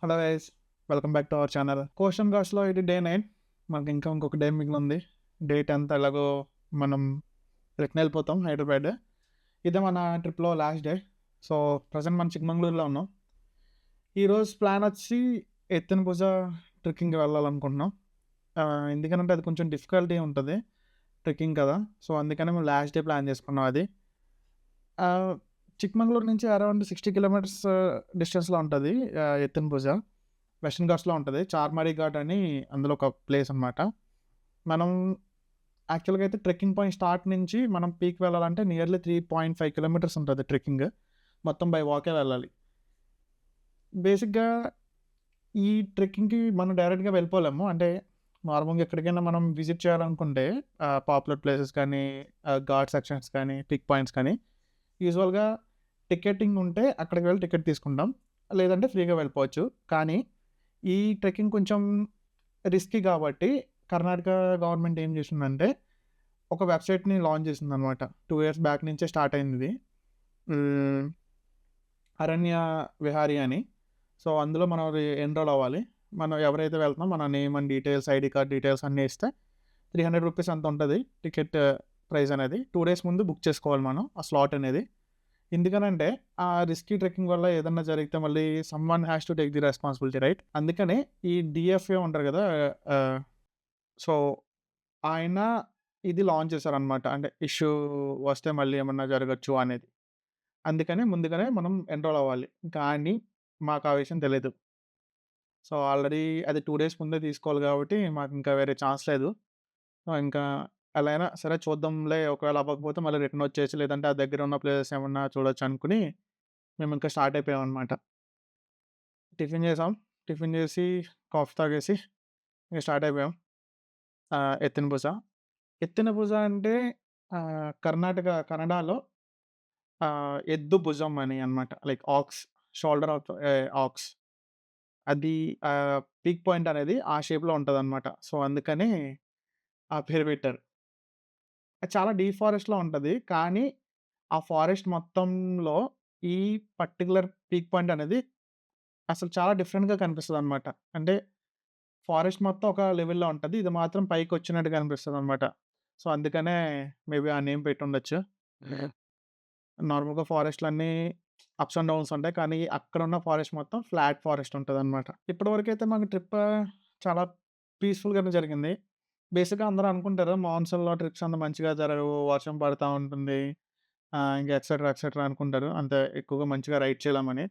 Hello guys, welcome back to our channel. కోషన్ గాడ్స్లో ఇది డే 9. మనకి ఇంకా ఇంకొక డే మిగిలింది. డే 10 ఎలాగో మనం రిటర్న్ వెళ్ళిపోతాం హైదరాబాద్. ఇదే మన ట్రిప్లో లాస్ట్ డే. సో ప్రజెంట్ మనం చిక్మంగళూరులో ఉన్నాం. ఈరోజు ప్లాన్ వచ్చి ఎత్తెన భుజ ట్రెక్కింగ్కి వెళ్ళాలనుకుంటున్నాం. ఎందుకంటే అది కొంచెం డిఫికల్టీ ఉంటుంది ట్రెక్కింగ్ కదా. సో అందుకని మేము లాస్ట్ డే ప్లాన్ చేసుకున్నాం అది. చిక్మంగళూరు నుంచి అరౌండ్ 60 కిలోమీటర్స్ డిస్టెన్స్లో ఉంటుంది ఎత్తెన భుజ. వెస్టర్న్ ఘాట్స్లో ఉంటుంది. చార్మాడి ఘాట్ అని అందులో ఒక ప్లేస్ అనమాట. మనం యాక్చువల్గా అయితే ట్రెక్కింగ్ పాయింట్ స్టార్ట్ నుంచి మనం పీక్ వెళ్ళాలంటే నియర్లీ 3.5 కిలోమీటర్స్ ఉంటుంది ట్రెక్కింగ్. మొత్తం బై వాకే వెళ్ళాలి. బేసిక్గా ఈ ట్రెక్కింగ్కి మనం డైరెక్ట్గా వెళ్ళిపోలేము. అంటే నార్మల్గా ఎక్కడికైనా మనం విజిట్ చేయాలనుకుంటే పాపులర్ ప్లేసెస్ కానీ, ఘాట్ సెక్షన్స్ కానీ, పిక్ పాయింట్స్ కానీ యూజువల్గా టికెటింగ్ ఉంటే అక్కడికి వెళ్ళి టికెట్ తీసుకుంటాం, లేదంటే ఫ్రీగా వెళ్ళిపోవచ్చు. కానీ ఈ ట్రెక్కింగ్ కొంచెం రిస్కీ కాబట్టి కర్ణాటక గవర్నమెంట్ ఏం చేసిందంటే ఒక వెబ్సైట్ని లాంచ్ చేసిందనమాట. 2 ఇయర్స్ బ్యాక్ నుంచే స్టార్ట్ అయింది ఇది. అరణ్య విహారీ అని. సో అందులో మనం ఎన్రోల్ అవ్వాలి. మనం ఎవరైతే వెళ్తున్నాం మన name and details, ID card details అన్నీ ఇస్తే 300 రూపీస్ అంత ఉంటుంది టికెట్ ప్రైస్ అనేది. 2 డేస్ ముందు బుక్ చేసుకోవాలి మనం ఆ స్లాట్ అనేది. ఎందుకనంటే ఆ రిస్కీ ట్రెక్కింగ్ వల్ల ఏదన్నా జరిగితే మళ్ళీ someone has to take the responsibility, right? అందుకనే ఈ డీఎఫ్ఏ ఉంటారు కదా. సో ఆయన ఇది లాంచ్ చేశారనమాట. అంటే ఇష్యూ వస్తే మళ్ళీ ఏమన్నా జరగొచ్చు అనేది. అందుకనే ముందుగానే మనం ఎన్రోల్ అవ్వాలి. కానీ మాకు ఆ విషయం తెలీదు. సో ఆల్రెడీ అది 2 డేస్ ముందే తీసుకోవాలి కాబట్టి మాకు ఇంకా వేరే ఛాన్స్ లేదు. సో ఇంకా ఎలా అయినా సరే చూద్దాంలే, ఒకవేళ అవ్వకపోతే మళ్ళీ రిటర్న్ వచ్చేయచ్చు, లేదంటే ఆ దగ్గర ఉన్న ప్లేసెస్ ఏమన్నా చూడొచ్చు అనుకుని మేము ఇంకా స్టార్ట్ అయిపోయామనమాట. టిఫిన్ చేసాం. టిఫిన్ చేసి కాఫీ తాగేసి ఇంక స్టార్ట్ అయిపోయాం. ఎత్తిన పూస. ఎత్తిన పూస అంటే కన్నడలో ఎద్దు భుజం అని అనమాట. Like aux, shoulder of aux. అది పీక్ పాయింట్ అనేది ఆ షేప్‌లో ఉంటదనమాట. సో అందుకని ఆ పేరు పెట్టారు. అది చాలా డీప్ ఫారెస్ట్‌లో ఉంటది. కానీ ఆ ఫారెస్ట్ మొత్తంలో ఈ పర్టిక్యులర్ పీక్ పాయింట్ అనేది అసలు చాలా డిఫరెంట్‌గా కనిపిస్తదనమాట. అంటే ఫారెస్ట్ మొత్తం ఒక లెవెల్‌లో ఉంటది. ఇది మాత్రం పైకొచ్చినట్టుగా అనిపిస్తదనమాట. సో అందుకనే మేబీ ఆ నేమ్ పెట్టుండొచ్చు. నార్మల్‌గా ఫారెస్ట్‌లన్నీ అప్స్ అండ్ డౌన్స్ ఉంటాయి. కానీ అక్కడున్న ఫారెస్ట్ మొత్తం ఫ్లాట్ ఫారెస్ట్ ఉంటదనమాట. ఇప్పటివరకైతే మాకు ట్రిప్ చాలా పీస్‌ఫుల్‌గానే జరిగింది. బేసిక్‌గా అందరూ అనుకుంటారు మాన్సూన్‌లో ట్రిప్స్ అంత మంచిగా జరగవు, వర్షం పడతా ఉంటుంది. ఇంకా ఎక్సెట్రా, ఎక్సెట్రా అనుకుంటారు. అంత ఎక్కువగా మంచిగా రైడ్ చేయలేమని.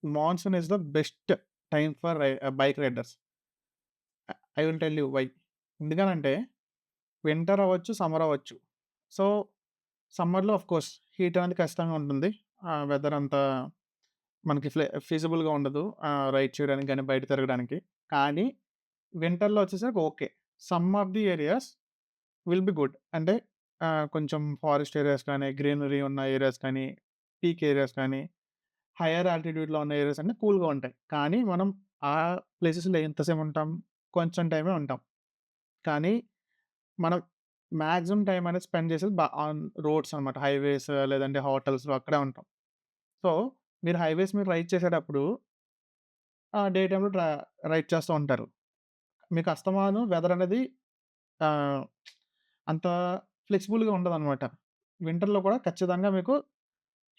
Monsoon is the best time for bike riders. I will tell you why. ఎందుకనంటే వింటర్ అవ్వచ్చు, సమ్మర్ అవ్వచ్చు. సో సమ్మర్‌లో ఆఫ్‌కోర్స్ హీట్ అనేది ఖచ్చితంగా ఉంటుంది. వెదర్ అంతా మనకి ఫీజిబుల్‌గా ఉండదు. రైడ్ చేయడానికి గాని, బయట తిరగడానికి. కానీ వింటర్‌లో వచ్చేసరికి okay. Some of the areas will be good. అంటే కొంచెం ఫారెస్ట్ ఏరియాస్ కానీ, గ్రీనరీ ఉన్న ఏరియాస్ కానీ, పీక్ ఏరియాస్ కానీ, హైయర్ ఆల్టిట్యూడ్‌లో ఉన్న ఏరియాస్ అన్నీ కూల్‌గా ఉంటాయి. కానీ మనం ఆ ప్లేసెస్‌లో ఎంతసేపు ఉంటాం? కొంచెం టైమే ఉంటాం. కానీ మనం మాక్సిమం టైమ్ అనేది స్పెండ్ చేసేది ఆన్ రోడ్స్ అనమాట. హైవేస్ లేదంటే హోటల్స్‌లో అక్కడే ఉంటాం. సో, మీరు హైవేస్ మీద రైడ్ చేసేటప్పుడు డే టైమ్‌లో రైడ్ చేస్తూ ఉంటారు. మీకు అస్తమానం వెదర్ అనేది ఆహ్, అంత ఫ్లెక్సిబుల్‌గా ఉండదనమాట. వింటర్‌లో కూడా ఖచ్చితంగా మీకు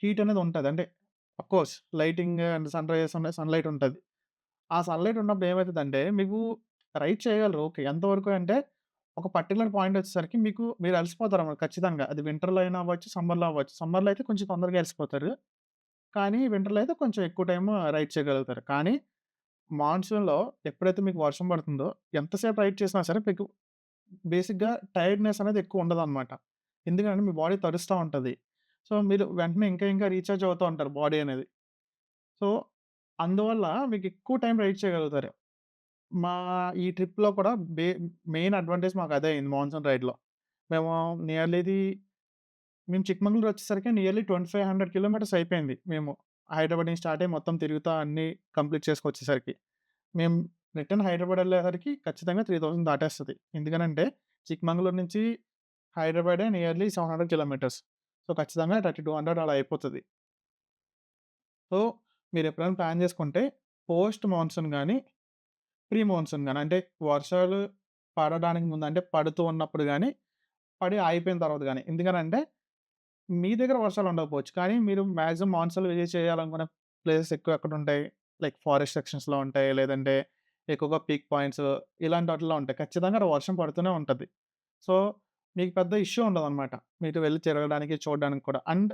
హీట్ అనేది ఉంటది. అంటే అఫ్‌కోర్స్ లైటింగ్ అండ్ సన్‌రైజెస్ ఉన్నాయి. సన్‌లైట్ ఉంటది. ఆ సన్‌లైట్ ఉన్నప్పుడు ఏమైతదంటే మీకు రైడ్ చేయగలరు. ఓకే. ఎంతవరకు అంటే ఒక పర్టిక్యులర్ పాయింట్ వచ్చేసరికి మీరు అలసిపోతారన్నమాట ఖచ్చితంగా. అది వింటర్‌లో అయినా అవ్వచ్చు, సమ్మర్‌లో అవ్వచ్చు. సమ్మర్‌లో అయితే కొంచెం తొందరగా అలసిపోతారు. కానీ వింటర్‌లో అయితే కొంచెం ఎక్కువ టైమ్ రైడ్ చేయగలుగుతారు. కానీ మాన్సూన్‌లో ఎప్పుడైతే మీకు వర్షం పడుతుందో ఎంతసేపు రైడ్ చేసినా సరే మీకు బేసిక్‌గా టైర్డ్‌నెస్ అనేది ఎక్కువ ఉండదనమాట. ఎందుకంటే మీ బాడీ తడుస్తా ఉంటది. సో, మీరు వెంటనే ఇంకా ఇంకా రీచార్జ్ అవుతూ ఉంటారు బాడీ అనేది. సో, అందువల్ల మీకు ఎక్కువ టైమ్ రైడ్ చేయగలుగుతారు. మా ఈ ట్రిప్‌లో కూడా మెయిన్ అడ్వాంటేజ్ మాకు అదే అయింది మాన్సూన్ రైడ్‌లో. మేము నియర్లీది మేము చిక్మంగళూరు వచ్చేసరికి నియర్లీ 2500 కిలోమీటర్స్ అయిపోయింది. మేము హైదరాబాద్ నుంచి స్టార్ట్ అయ్యి మొత్తం తిరుగుతా అన్నీ కంప్లీట్ చేసుకొచ్చేసరికి. మేము రిటర్న్ హైదరాబాద్ ఎళ్ళేసరికి ఖచ్చితంగా 3000 దాటేస్తది. ఎందుకనంటే చిక్మంగళూరు నుంచి హైదరాబాదే నియర్లీ 700 కిలోమీటర్స్. సో, ఖచ్చితంగా 3200 అలా అయిపోతది. సో, మీరెప్పుడైనా ప్లాన్ చేసుకుంటే పోస్ట్ మాన్సూన్ గాని, ప్రీ మాన్సూన్ గాని అంటే వర్షాలు పడడానికి ముందు అంటే పడుతూ ఉన్నప్పుడు గాని, పడి ఆగిపోయిన తర్వాత గాని. ఎందుకనంటే మీ దగ్గర వర్షాలు ఉండకపోవచ్చు. కానీ మీరు మాక్సిమం మాన్సూన్‌లో విజిట్ చేయాలనుకునే ప్లేసెస్ ఎక్కువ ఎక్కడుంటాయి? లైక్ ఫారెస్ట్ సెక్షన్స్‌లో ఉంటాయి. లేదంటే ఎక్కువగా పీక్ పాయింట్స్ ఇలాంటి వాటిల్లో ఉంటాయి. ఖచ్చితంగా అక్కడ వర్షం పడుతూనే ఉంటది. సో, మీకు పెద్ద ఇష్యూ ఉండదనమాట. మీరు వెళ్లి తిరగడానికి, చూడడానికి కూడా. అండ్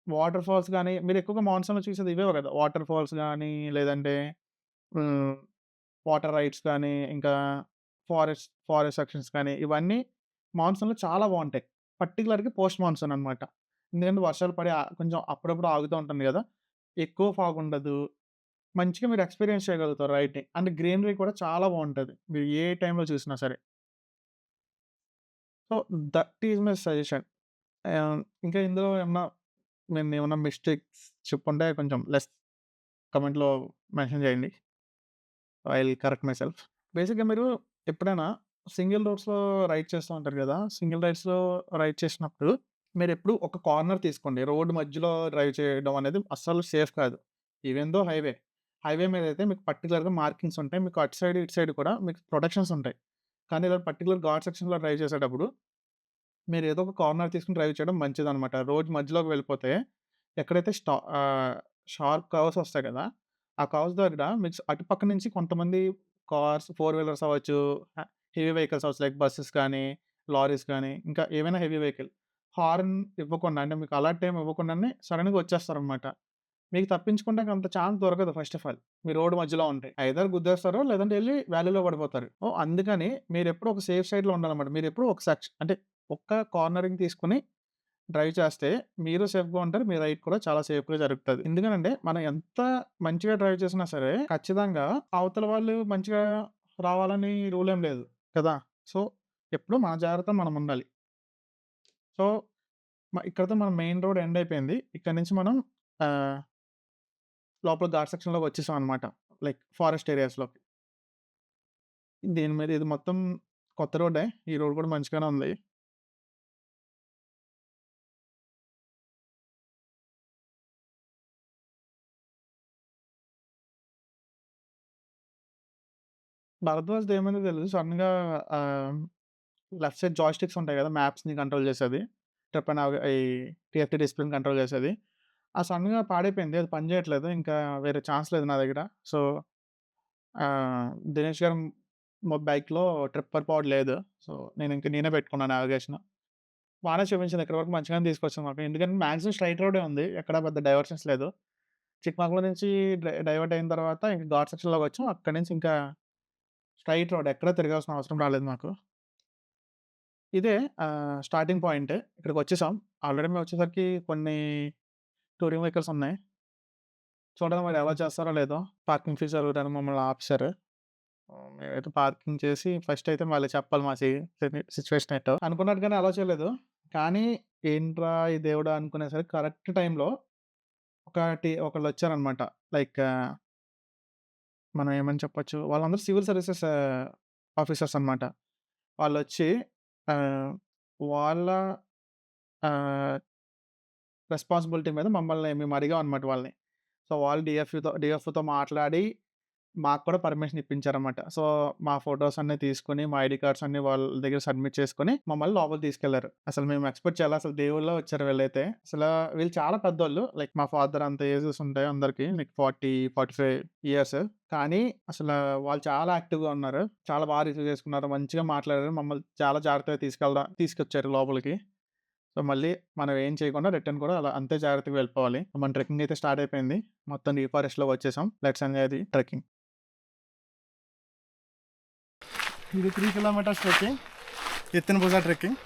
వాటర్ ఫాల్స్ గాని, మీరు ఎక్కువగా మాన్సూన్‌లో చూసేది ఇవే కదా! వాటర్ ఫాల్స్ గాని, లేదంటే హ్మ్. వాటర్ రైడ్స్ కానీ, ఇంకా ఫారెస్ట్ సెక్షన్స్ కానీ, ఇవన్నీ మాన్సూన్‌లో చాలా బావుంటాయి. పర్టిక్యులర్‌గా పోస్ట్ మాన్సూన్ అనమాట. ఎందుకంటే వర్షాలు పడి కొంచెం అప్పుడప్పుడు ఆగుతూ ఉంటుంది గదా! ఎక్కువ ఫాగ్ ఉండదు. మంచిగా మీరు ఎక్స్‌పీరియన్స్ చేయగలుగుతారు రైడ్‌ని. అండ్ గ్రీనరీ కూడా చాలా బావుంటది. మీరు ఏ టైంలో చూసినా సరే. So, that is my suggestion. ఇంకా ఇందులో నేనేమన్నా మిస్టేక్స్ చెప్పుంటే కొంచెం కామెంట్‌లో మెన్షన్ చేయండి. I will correct my self. బేసిక్‌గా మీరు ఎప్పుడైనా సింగిల్ రోడ్స్‌లో రైడ్ చేస్తూ ఉంటారు గదా! సింగిల్ రైడ్స్‌లో రైడ్ చేసినప్పుడు మీరెప్పుడు ఒక కార్నర్ తీసుకోండి. రోడ్ మధ్యలో డ్రైవ్ చేయడం అనేది అస్సలు సేఫ్ కాదు. Even though highway. హైవే మీదైతే మీకు పర్టిక్యులర్‌గా మార్కింగ్స్ ఉంటాయి. మీకు అటు సైడ్, ఇటు సైడ్ కూడా మీకు ప్రొటెక్షన్స్ ఉంటాయి. కానీ ఇలా పర్టిక్యులర్ ఘాట్ సెక్షన్‌లో డ్రైవ్ చేసేటప్పుడు మీరేదో ఒక కార్నర్ తీసుకొని డ్రైవ్ చేయడం మంచిదనమాట. రోడ్ మధ్యలోకి వెళ్ళిపోతే ఎక్కడైతే షార్ప్ కర్వ్స్ వస్తాయి కదా! ఆ కర్వ్స్ దగ్గర మీకు అటుపక్క నుంచి కొంతమంది కార్స్, ఫోర్ వీలర్స్ అవ్వచ్చు, హ హెవీ వెహికల్స్ అవ్వచ్చు లైక్ బసెస్ కానీ, లారీస్ కానీ, ఇంకా ఏవైనా హెవీ వెహికల్ హార్న్ ఇవ్వకుండా అంటే మీకు అలర్ట్ ఏమి ఇవ్వకుండానే సడెన్‌గా వచ్చేస్తారనమాట. మీకు తప్పించుకోవడానికి అంత ఛాన్స్ దొరకదు first of all. Me road మధ్యలో ఉంటే. ఐదర్ గుద్దేస్తారు లేదంటే ఎళ్లి వ్యాలీలో పడిపోతారు. అందుకని మీరెప్పుడు ఒక సేఫ్ సైడ్‌లో ఉండాలన్నమాట. మీరెప్పుడు ఒక అంటే ఒక్క కార్నరింగ్ తీసుకొని డ్రైవ్ చేస్తే మీరు సేఫ్‌గా ఉంటారు. మీ రైడ్ కూడా చాలా సేఫ్‌గా జరుగుతది. ఎందుకనంటే మనం ఎంత మంచిగా డ్రైవ్ చేసినా సరే ఖచ్చితంగా అవతల వాళ్ళు మంచిగా రావాలని రూల్ ఏం లేదు కదా! సో, ఎప్పుడు మన జాగ్రత్త మనం ఉండాలి. సో, ఇక్కడితో మన మెయిన్ రోడ్ ఎండ్ అయిపోయింది. ఇక్కడి నుంచి మనం ఆహ్, లోపల ఘాట్ సెక్షన్‌లోకి వచ్చేసాం అన్నమాట. లైక్ ఫారెస్ట్ ఏరియాస్‌లోకి. దీని మీద ఇది మొత్తం కొత్త రోడ్డే. ఈ రోడ్ కూడా మంచిగానే ఉంది. భరద్వాజ్‌ది ఏమైందో తెలీదు. సడెన్‌గా ఆహ్, లెఫ్ట్ సైడ్ జాయ్‌స్టిక్స్ ఉంటాయి కదా! మ్యాప్స్‌ని కంట్రోల్ చేసేది. ట్రిప్ అండ్ ఈ టీఎఫ్టీ డిస్ప్లేని కంట్రోల్ చేసేది. సడెన్‌గా పాడైపోయింది. అది పని చేయట్లేదు. ఇంకా వేరే ఛాన్స్ లేదు నా దగ్గర. సో, దినేష్ గారి బైక్‌లో ట్రిప్పర్ పాడ్ లేదు. సో, నేనే పెట్టుకున్నాను నావిగేషన్. బానే చూపించింది. ఇక్కడి వరకు మంచిగానే తీసుకొచ్చింది మాకు. ఎందుకంటే మాక్సిమం స్ట్రెయిట్ రోడే ఉంది. ఎక్కడ పెద్ద డైవర్షన్స్ లేదు. చిక్కమగళూరు నుంచి డైవర్ట్ అయిన తర్వాత ఇంక ఘాట్ సెక్షన్‌లోకొచ్చాం. అక్కడి నుంచి ఇంకా స్ట్రెయిట్ రోడ్. ఎక్కడ తిరగాల్సిన అవసరం రాలేదు మాకు. ఇదే స్టార్టింగ్ పాయింట్. ఇక్కడికొచ్చేసాం. ఆల్రెడీ మేమొచ్చేసరికి కొన్ని టూరింగ్ వెహికల్స్ ఉన్నాయి. చూడాలి మరి అలౌ చేస్తారో లేదో. పార్కింగ్ ఫీస్ అడుగుతారని మమ్మల్ని ఆపేశారు. మేమైతే పార్కింగ్ చేసి ఫస్ట్ అయితే వాళ్ళకి చెప్పాలి మా సిట్యుయేషన్ ఏంటో. అనుకున్నట్టుగానే అలౌ చేయలేదు. కానీ ఏంట్రా ఈ దేవుడా! అనుకునేసరికి కరెక్ట్ టైమ్‌లో ఒకళ్ళొచ్చారనమాట. లైక్ మనం ఏమని చెప్పొచ్చు. వాళ్ళందరూ సివిల్ సర్వీసెస్ ఆఫీసర్స్ అనమాట. వాళ్ళొచ్చి ఆహ్, వాళ్ళ ఆహ్, రెస్పాన్సిబిలిటీ మీద మేము అడిగాం అనమాట వాళ్ళని. సో, వాళ్ళు డీఎఫ్‌తో మాట్లాడి మాకు కూడా పర్మిషన్ ఇప్పించారన్నమాట. సో, మా ఫోటోస్ అన్నీ తీసుకొని, మా ఐడీ కార్డ్స్ అన్నీ వాళ్ళ దగ్గర సబ్మిట్ చేసుకొని, మమ్మల్ని లోపలికి తీసుకెళ్లారు. అసలు మేము ఎక్స్‌పెక్ట్ చేయలే. అసలు దేవుళ్ళే వచ్చారు వీళ్ళైతే. వీళ్ళు చాలా పెద్దోళ్ళు. లైక్ మా ఫాదర్ అంత ఏజెస్ ఉంటాయి అందరికి. Like 40, 45 years. కానీ అసల వాళ్ళు చాలా యాక్టివ్‌గా ఉన్నారు. చాలా రిసీవ్ చేసుకున్నారు. మంచిగా మాట్లాడారు. మమ్మల్ని చాలా జాగ్రత్తగా తీసుకొచ్చారు లోపలికి. సో, మళ్ళీ మనం ఏం చేయకుండా రిటర్న్ కూడా అలా అంతే జాగ్రత్తగా వెళ్ళిపోవాలి. మన ట్రెక్కింగ్ అయితే స్టార్ట్ అయిపోయింది. మొత్తం డీప్ ఫారెస్ట్‌లోకి వచ్చేసాం. Let's enjoy the trekking. ఇది 3 కిలోమీటర్స్ ట్రెక్కింగ్. ఎత్తిన భుజ ట్రెక్కింగ్.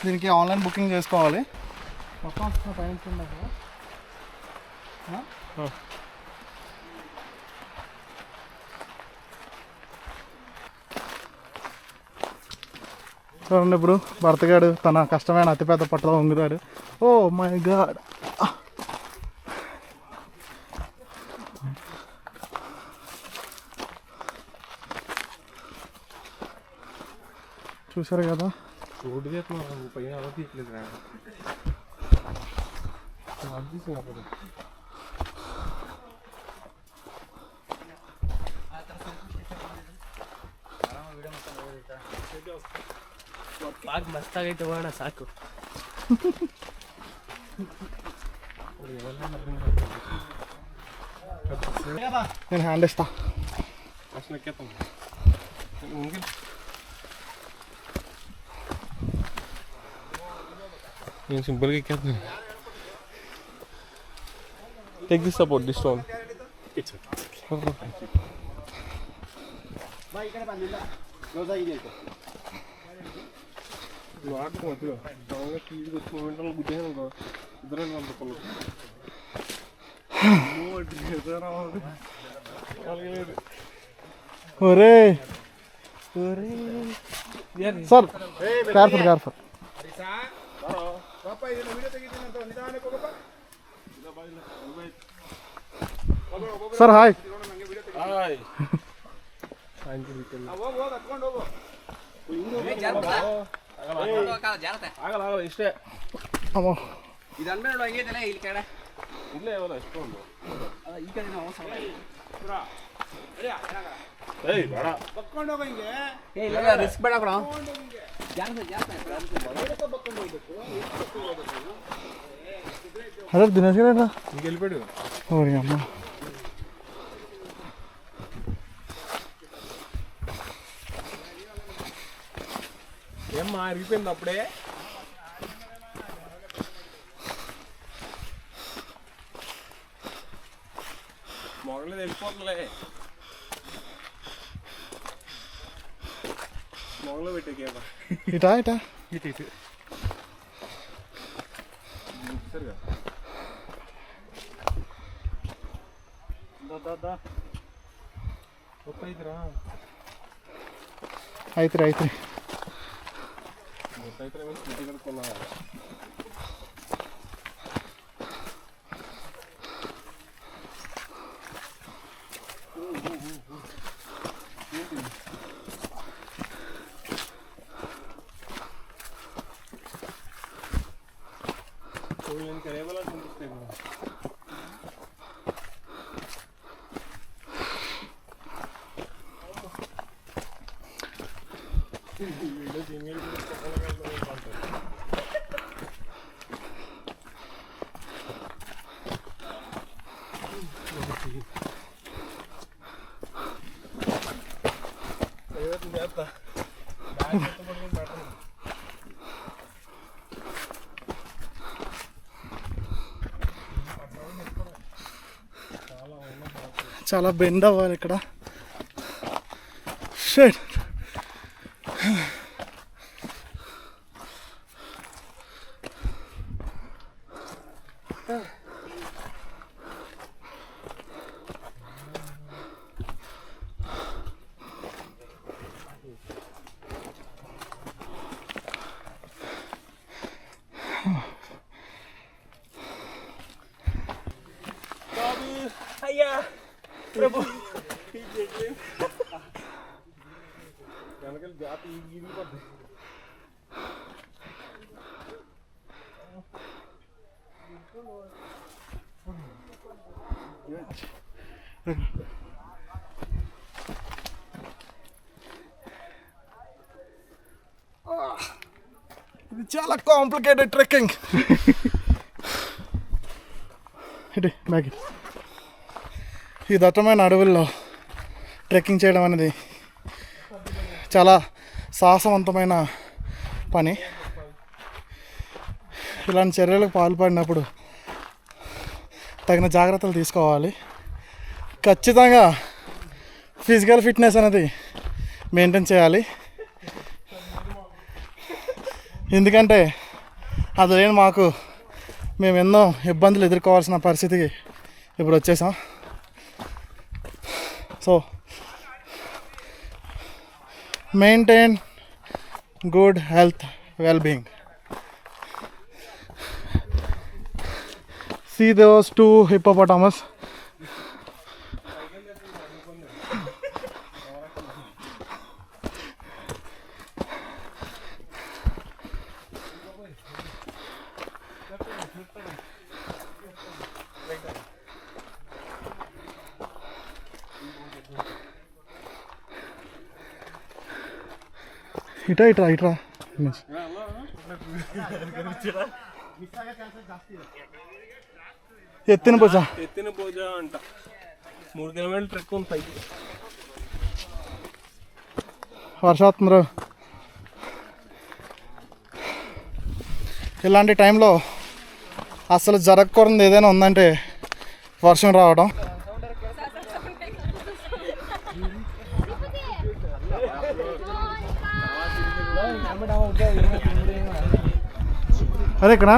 దీనికి ఆన్‌లైన్ బుకింగ్ చేసుకోవాలి. మొత్తం వస్తున్న టైమ్స్ ఉండదు. చూడండి ఇప్పుడు భరతగాడు తన కష్టమైన అతిపెద్ద పట్టలో ఉంగుతాడు. Oh my God! చూసారు కదా రోడ్డు పైన అలా తీయట్లేదు ಬಾಗ್ ಮಸ್ತಾಗೈತೆ ಹೋಗೋಣ ಸಾಕು. నేను హ్యాండ్ ఇస్తా. అసలు ఎక్కేస్తాం నేను సింపుల్గా ఎక్కేస్తాను. Take this support this stone. నువ్వు ఆడుకో మధ్యలో స్ట్రాంగ్గా టీవీ వచ్చి మూమెంట్లో గుద్దేసాను అనుకో ఇద్దరు అందుకోలేదు. ఒరే sir careful careful. Sir hi. ಆಗಲ್ಲ ಇಷ್ಟೇ. ಅಮ್ಮ ಇಲ್ಲೇ ಯಾವಲ್ಲ ಎಷ್ಟೊಂದು ರಿಸ್ಕ್ ಬೇಡ ಕಣ. అదే దినేష్ గారు ఇంకెళ్ళిపోయాడు. ఓరి అమ్మ. ఏమ్మా అరిగిపోయింది అప్పుడే. మొగలేదు వెళ్ళిపోతుందిలే. మొగలో పెట్టేకేమా ఇటా ఇటా ఇటు ఇటు సరిగా ಗೊತ್ತಾಯ್ತರಾ ಆಯ್ತು ರೀ ಆಯ್ತು ರೀ ಗೊತ್ತಾಯ್ತರಾ ಮೀನ್ಸ್ ಬಿಟ್ಟು ಕಡ್ಕೊಲ್ಲ. నేను కరేబల్ అనిపిస్తాయి కదా. చాలా బెండ్ అవ్వాలి ఇక్కడ. షట్ అయ్యా ప్రభు వెనకాల జాతి ఇరిగిపోద్ది. ఇది చాలా కాంప్లికేటెడ్ ట్రెక్కింగ్. ఇటు బ్యాగ్. ఈ దట్టమైన అడవుల్లో ట్రెక్కింగ్ చేయడం అనేది చాలా సాహసవంతమైన పని. ఇలాంటి చర్యలకు పాల్పడినప్పుడు తగిన జాగ్రత్తలు తీసుకోవాలి. ఖచ్చితంగా ఫిజికల్ ఫిట్నెస్ అనేది మెయింటైన్ చేయాలి. ఎందుకంటే అది లేని మాకు మేము ఎన్నో ఇబ్బందులు ఎదుర్కోవాల్సిన పరిస్థితికి ఇప్పుడు వచ్చేసాం. So maintain good health well-being. See those two hippopotamus. ఇట్రా ఇట్రా ఇట్రా. ఎత్తిన భుజ ఎత్తిన పూజ అంట 3 కిలోమీటర్ల ట్రెక్ ఉంది పైకి. వర్షాత్మరు ఇలాంటి టైంలో అసలు జరగకూడదు ఏదైనా ఉందంటే వర్షం రావడం. అరే ఇక్కడ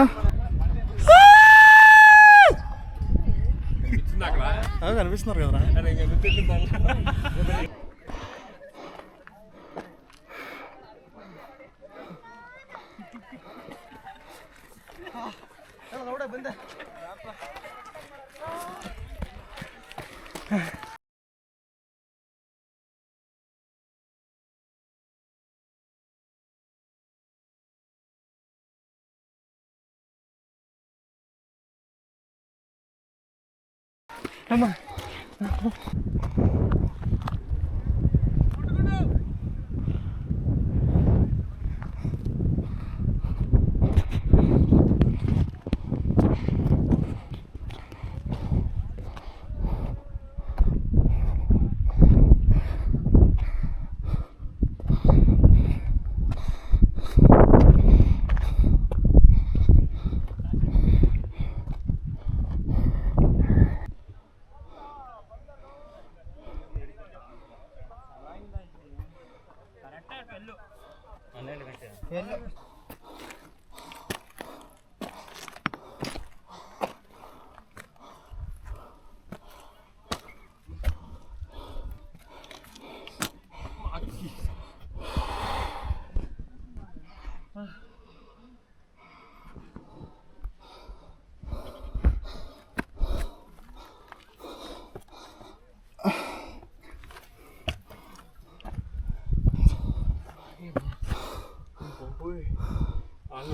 కనిపిస్తున్నారు కదరా.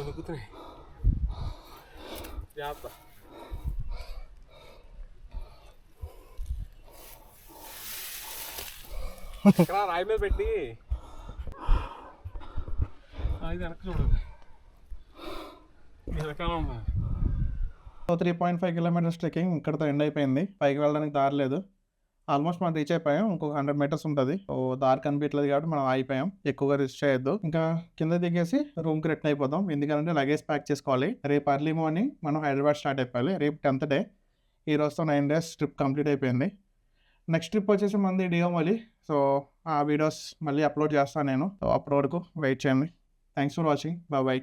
నొక్కుతున్నాయి. జాగ్రత్త. ఇక్కడ రాయి మీద పెట్టి ఇది వెనక్కి చూడండి. 3.5 కిలోమీటర్స్ ట్రెక్కింగ్ ఇక్కడతో ఎండ్ అయిపోయింది. పైకి వెళ్ళడానికి దారి లేదు. ఆల్మోస్ట్ మనం రీచ్ అయిపోయాం. ఇంకొక 100 మీటర్స్ ఉంటుంది. సో దారి కనిపించలేదు కాబట్టి మనం ఆగిపోయాం. ఎక్కువగా రిస్క్ చేయొద్దు. ఇంకా కింద దిగేసి రూమ్కి రిటర్న్ అయిపోదాం. ఎందుకంటే లగేజ్ ప్యాక్ చేసుకోవాలి. రేపు ఎర్లీ మార్నింగ్ మనం హైదరాబాద్ స్టార్ట్ అయిపోవాలి. రేపు 10th డే. ఈ రోజుతో 9 days ట్రిప్ కంప్లీట్ అయిపోయింది. నెక్స్ట్ ట్రిప్ వచ్చేసి మంది డియోమలి. సో ఆ వీడియోస్ మళ్ళీ అప్లోడ్ చేస్తాను నేను. సో అప్పటి వరకు వెయిట్ చేయండి. Thanks for watching. బాయ్.